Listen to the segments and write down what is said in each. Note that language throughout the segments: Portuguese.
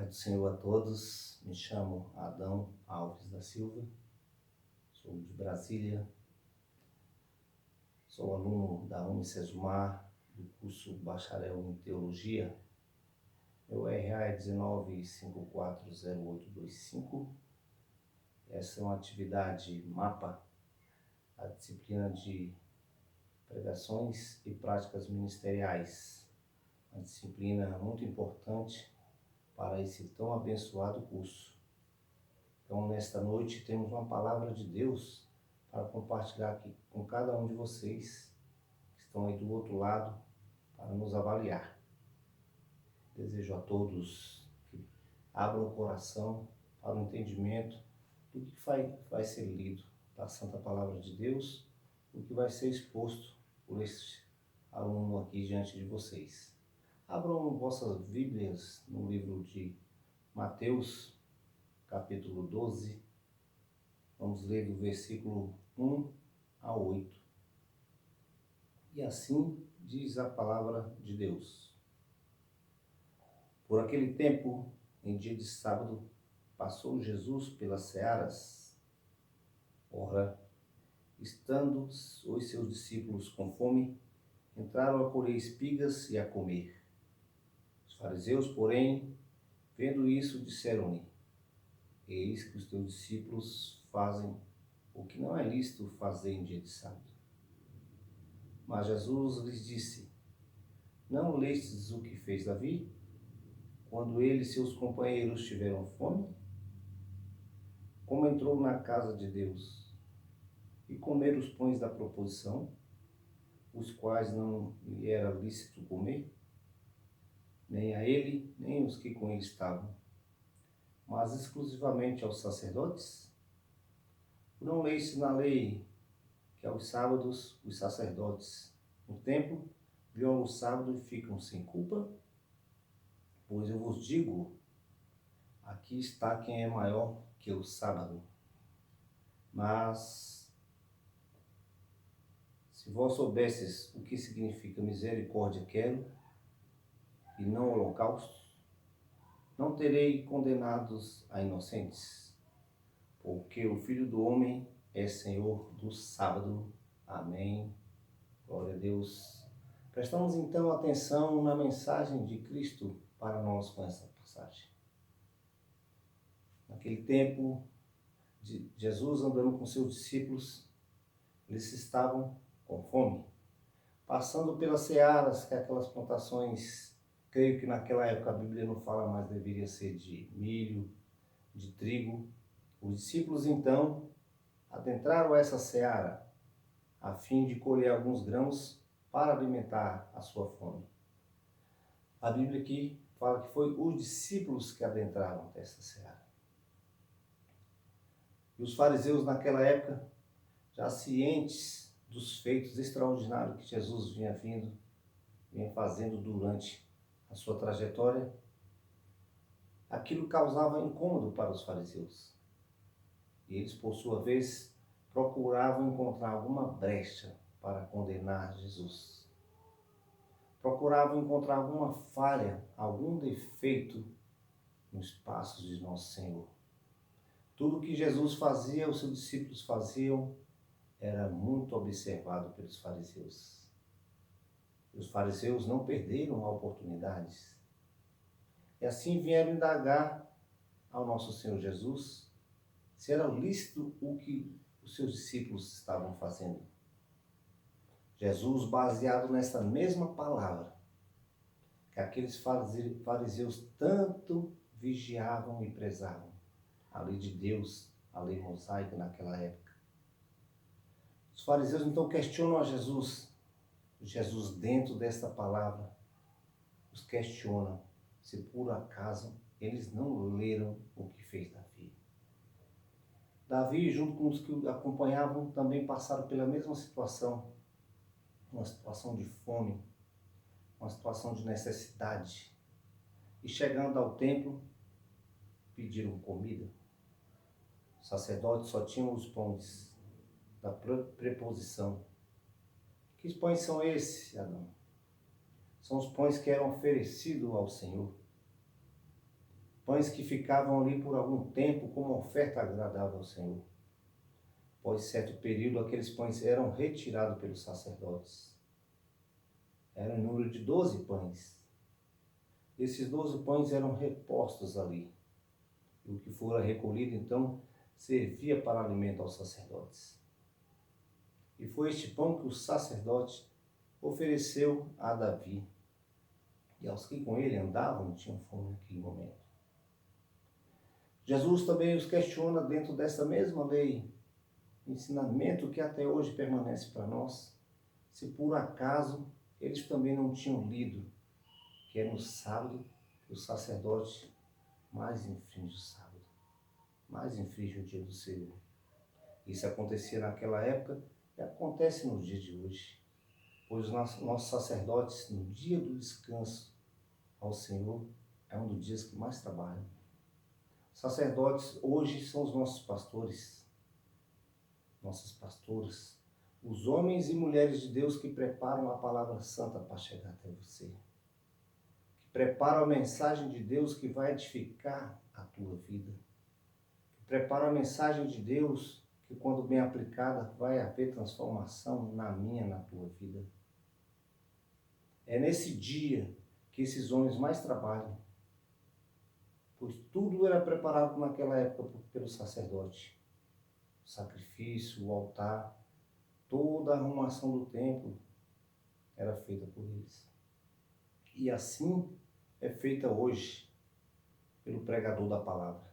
Do Senhor a todos, me chamo Adão Alves da Silva, sou de Brasília, sou aluno da Unicesumar, do curso Bacharel em Teologia. Meu RA é 19540825. Essa é uma atividade MAPA, a disciplina de pregações e práticas ministeriais, uma disciplina muito importante para esse tão abençoado curso. Então, nesta noite, temos uma palavra de Deus para compartilhar aqui com cada um de vocês que estão aí do outro lado para nos avaliar. Desejo a todos que abram o coração para o entendimento do que vai ser lido da Santa Palavra de Deus, o que vai ser exposto por este aluno aqui diante de vocês. Abram vossas Bíblias no livro de Mateus, capítulo 12. Vamos ler do versículo 1 a 8. E assim diz a palavra de Deus. Por aquele tempo, em dia de sábado, passou Jesus pelas searas. Ora, estando os seus discípulos com fome, entraram a colher espigas e a comer. Os fariseus, porém, vendo isso, disseram-lhe: eis que os teus discípulos fazem o que não é lícito fazer em dia de sábado. Mas Jesus lhes disse: não lestes o que fez Davi, quando ele e seus companheiros tiveram fome? Como entrou na casa de Deus e comer os pães da proposição, os quais não lhe era lícito comer, nem a ele, nem os que com ele estavam, mas exclusivamente aos sacerdotes? Não leste na lei que aos sábados os sacerdotes no templo violam o sábado e ficam sem culpa? Pois eu vos digo, aqui está quem é maior que o sábado. Mas, se vós soubesses o que significa misericórdia quero, e não holocaustos, não terei condenados a inocentes, porque o Filho do Homem é Senhor do sábado. Amém. Glória a Deus. Prestamos então atenção na mensagem de Cristo para nós com essa passagem. Naquele tempo, Jesus andando com seus discípulos, eles estavam com fome, passando pelas searas, que é aquelas plantações, creio que naquela época a Bíblia não fala, mas deveria ser de milho, de trigo. Os discípulos então adentraram essa seara a fim de colher alguns grãos para alimentar a sua fome. A Bíblia aqui fala que foi os discípulos que adentraram essa seara. E os fariseus naquela época, já cientes dos feitos extraordinários que Jesus vinha fazendo durante a sua trajetória, aquilo causava incômodo para os fariseus. E eles, por sua vez, procuravam encontrar alguma brecha para condenar Jesus. Procuravam encontrar alguma falha, algum defeito nos passos de nosso Senhor. Tudo que Jesus fazia, os seus discípulos faziam, era muito observado pelos fariseus. E os fariseus não perderam oportunidades. E assim vieram indagar ao nosso Senhor Jesus se era lícito o que os seus discípulos estavam fazendo. Jesus, baseado nessa mesma palavra, que aqueles fariseus tanto vigiavam e prezavam, a lei de Deus, a lei mosaica naquela época. Os fariseus então questionam a Jesus. Jesus, dentro desta palavra, os questiona se por acaso eles não leram o que fez Davi. Davi, junto com os que o acompanhavam, também passaram pela mesma situação, uma situação de fome, uma situação de necessidade. E chegando ao templo, pediram comida. Os sacerdotes só tinham os pães da preposição. Que pães são esses, Adão? São os pães que eram oferecidos ao Senhor. pães que ficavam ali por algum tempo como oferta agradável ao Senhor. Após certo período, aqueles pães eram retirados pelos sacerdotes. Era em número de 12 pães. Esses 12 pães eram repostos ali. E o que fora recolhido, então, servia para alimento aos sacerdotes. E foi este pão que o sacerdote ofereceu a Davi e aos que com ele andavam e tinham fome naquele momento. Jesus também os questiona dentro dessa mesma lei, ensinamento que até hoje permanece para nós, se por acaso eles também não tinham lido que é no sábado que o sacerdote mais infringe o sábado, mais infringe o dia do Senhor. Isso acontecia naquela época e acontece nos dias de hoje, pois os nossos sacerdotes, no dia do descanso ao Senhor, é um dos dias que mais trabalham. Os sacerdotes hoje são os nossos pastores, nossas pastoras, os homens e mulheres de Deus que preparam a palavra santa para chegar até você, que preparam a mensagem de Deus que vai edificar a tua vida, que preparam a mensagem de Deus que, quando bem aplicada, vai haver transformação na minha, na tua vida. É nesse dia que esses homens mais trabalham, pois tudo era preparado naquela época pelo sacerdote. O sacrifício, o altar, toda a arrumação do templo era feita por eles. E assim é feita hoje pelo pregador da palavra.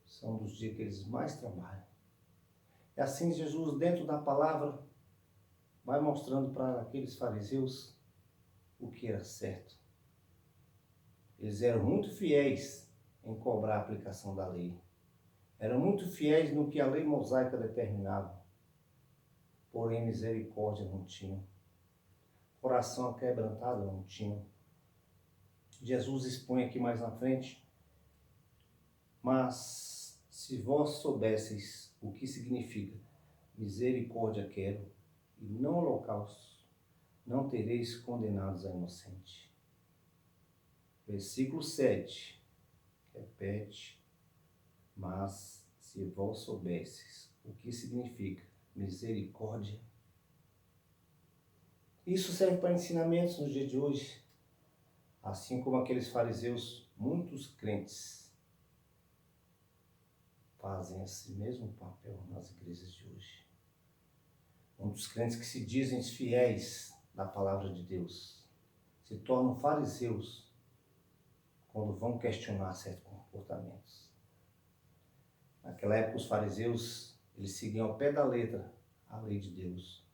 São dos dias que eles mais trabalham. E assim Jesus, dentro da palavra, vai mostrando para aqueles fariseus o que era certo. Eles eram muito fiéis em cobrar a aplicação da lei. Eram muito fiéis no que a lei mosaica determinava. Porém, misericórdia não tinham. Coração aquebrantado não tinham. Jesus expõe aqui mais na frente: mas se vós soubesseis o que significa misericórdia quero e não holocausto, não tereis condenados a inocente. Versículo 7, repete: mas se vós soubesseis o que significa misericórdia. Isso serve para ensinamentos nos dias de hoje, assim como aqueles fariseus, muitos crentes fazem esse mesmo papel nas igrejas de hoje. Muitos crentes que se dizem fiéis da palavra de Deus se tornam fariseus quando vão questionar certos comportamentos. Naquela época, os fariseus, eles seguiam ao pé da letra a lei de Deus,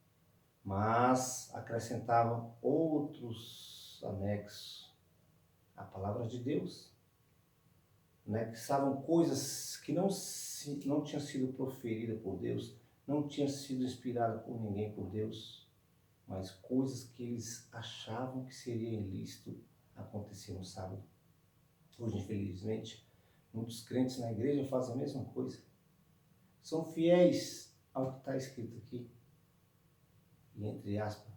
mas acrescentavam outros anexos à palavra de Deus, anexavam coisas que não tinham sido proferidas por Deus, não tinham sido inspiradas por ninguém por Deus, mas coisas que eles achavam que seria ilícito acontecer no sábado. Hoje, infelizmente, muitos crentes na igreja fazem a mesma coisa. São fiéis ao que está escrito aqui. E, entre aspas,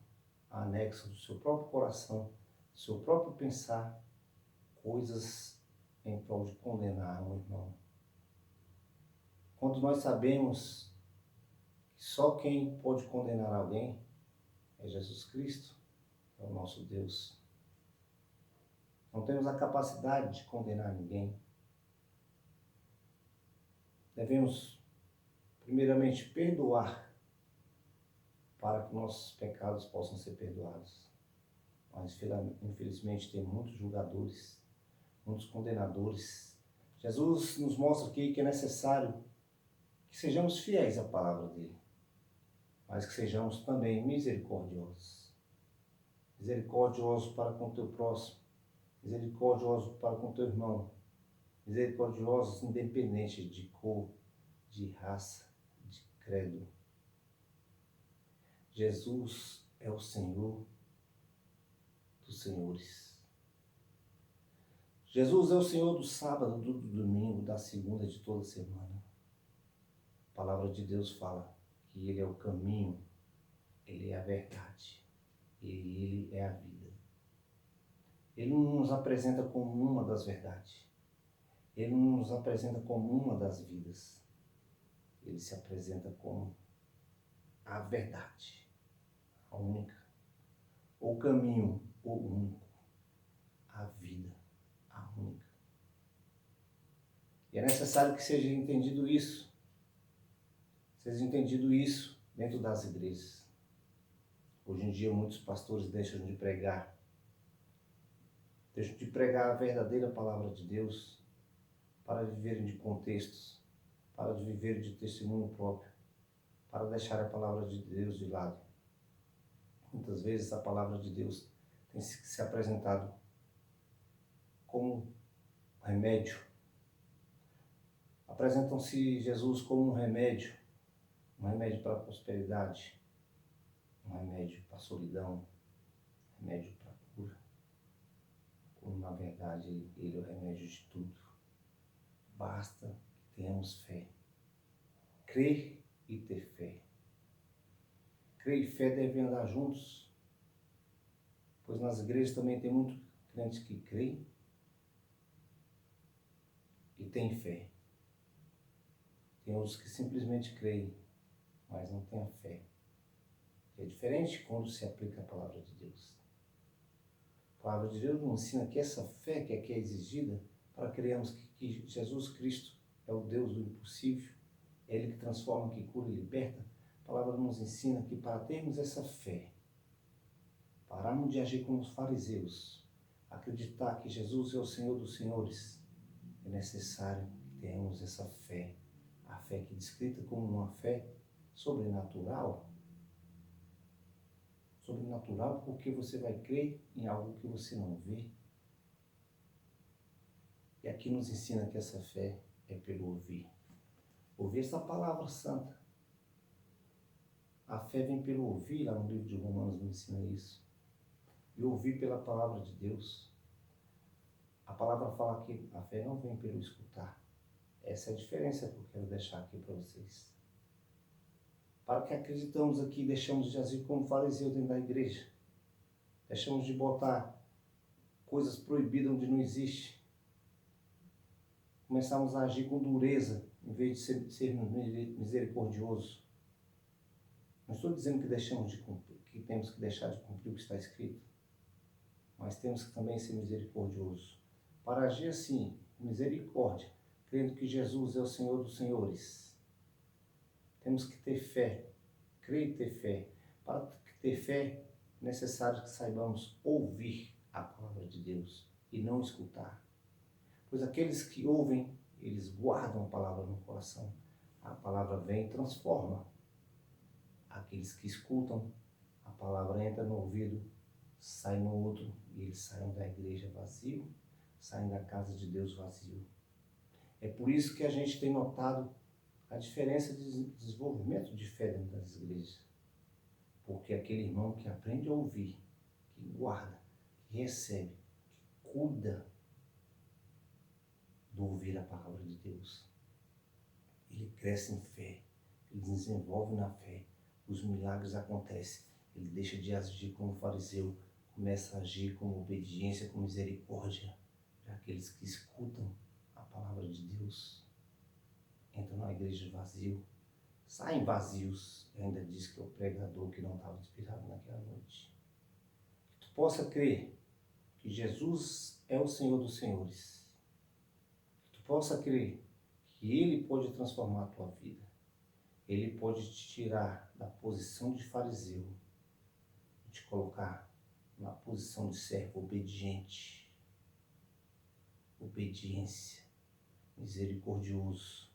anexam do seu próprio coração, do seu próprio pensar, coisas em prol de condenar um irmão. Quando nós sabemos que só quem pode condenar alguém é Jesus Cristo, é o nosso Deus. Não temos a capacidade de condenar ninguém. Devemos, primeiramente, perdoar para que nossos pecados possam ser perdoados. Mas, infelizmente, tem muitos julgadores, muitos condenadores. Jesus nos mostra aqui que é necessário que sejamos fiéis à palavra dele, mas que sejamos também misericordiosos. Misericordiosos para com o teu próximo, misericordiosos para com o teu irmão, misericordiosos independente de cor, de raça, de credo. Jesus é o Senhor dos senhores. Jesus é o Senhor do sábado, do domingo, da segunda, de toda semana. A palavra de Deus fala que Ele é o caminho, Ele é a verdade, e Ele é a vida. Ele não nos apresenta como uma das verdades, Ele não nos apresenta como uma das vidas. Ele se apresenta como a verdade, a única, o caminho, o único, a vida, a única. E é necessário que seja entendido isso dentro das igrejas. Hoje em dia muitos pastores deixam de pregar a verdadeira palavra de Deus para viverem de contextos, para viverem de testemunho próprio, para deixar a palavra de Deus de lado. Muitas vezes a palavra de Deus tem se apresentado como remédio. Apresentam-se Jesus como um remédio para a prosperidade, um remédio para a solidão, um remédio para a cura. Quando na verdade Ele é o remédio de tudo. Basta que tenhamos fé. Crer e ter fé. Crer e fé devem andar juntos, pois nas igrejas também tem muitos crentes que creem e têm fé. Tem outros que simplesmente creem, mas não têm a fé. É diferente quando se aplica a palavra de Deus. A palavra de Deus nos ensina que essa fé que aqui é exigida para crermos que Jesus Cristo é o Deus do impossível, é Ele que transforma, que cura e liberta. A palavra nos ensina que para termos essa fé, pararmos de agir como os fariseus, acreditar que Jesus é o Senhor dos senhores, é necessário que tenhamos essa fé. A fé que é descrita como uma fé sobrenatural. Sobrenatural porque você vai crer em algo que você não vê. E aqui nos ensina que essa fé é pelo ouvir. Ouvir essa palavra santa. A fé vem pelo ouvir, lá no livro de Romanos nos ensina isso. E ouvir pela palavra de Deus. A palavra fala que a fé não vem pelo escutar. Essa é a diferença que eu quero deixar aqui para vocês. Para que acreditamos aqui, deixamos de agir como fariseus dentro da igreja. Deixamos de botar coisas proibidas onde não existe. Começamos a agir com dureza, em vez de sermos misericordiosos. Não estou dizendo que deixamos de cumprir, que temos que deixar de cumprir o que está escrito, mas temos que também ser misericordiosos. Para agir assim, misericórdia, crendo que Jesus é o Senhor dos senhores. Temos que ter fé, crer e ter fé. Para ter fé, é necessário que saibamos ouvir a palavra de Deus e não escutar. Pois aqueles que ouvem, eles guardam a palavra no coração. A palavra vem e transforma. Aqueles que escutam, a palavra entra no ouvido, sai no outro, e eles saem da igreja vazio, saem da casa de Deus vazio. É por isso que a gente tem notado a diferença de desenvolvimento de fé dentro das igrejas. Porque aquele irmão que aprende a ouvir, que guarda, que recebe, que cuida do ouvir a palavra de Deus, ele cresce em fé, ele desenvolve na fé, os milagres acontecem, ele deixa de agir como fariseu, começa a agir com obediência, com misericórdia, para aqueles que escutam a palavra de Deus. Entram na igreja vazio, saem vazios, e ainda diz que é o pregador que não estava inspirado naquela noite. Que tu possa crer que Jesus é o Senhor dos senhores. Que tu possa crer que Ele pode transformar a tua vida. Ele pode te tirar da posição de fariseu e te colocar na posição de servo obediente. Obediência, misericordioso,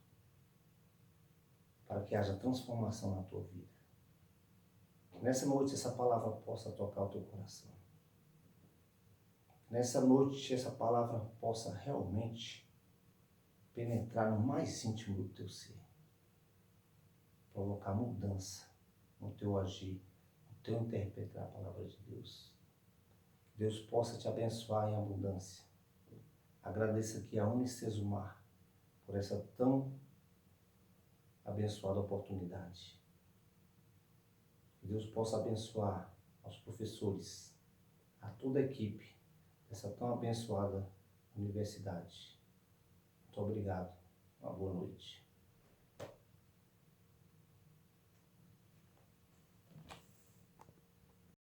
para que haja transformação na tua vida. Nessa noite essa palavra possa tocar o teu coração. Nessa noite essa palavra possa realmente penetrar no mais íntimo do teu ser. Provocar mudança no teu agir, no teu interpretar a palavra de Deus. Que Deus possa te abençoar em abundância. Agradeça aqui a Unicesumar por essa tão abençoada oportunidade. Que Deus possa abençoar aos professores, a toda a equipe dessa tão abençoada universidade. Muito obrigado. Uma boa noite.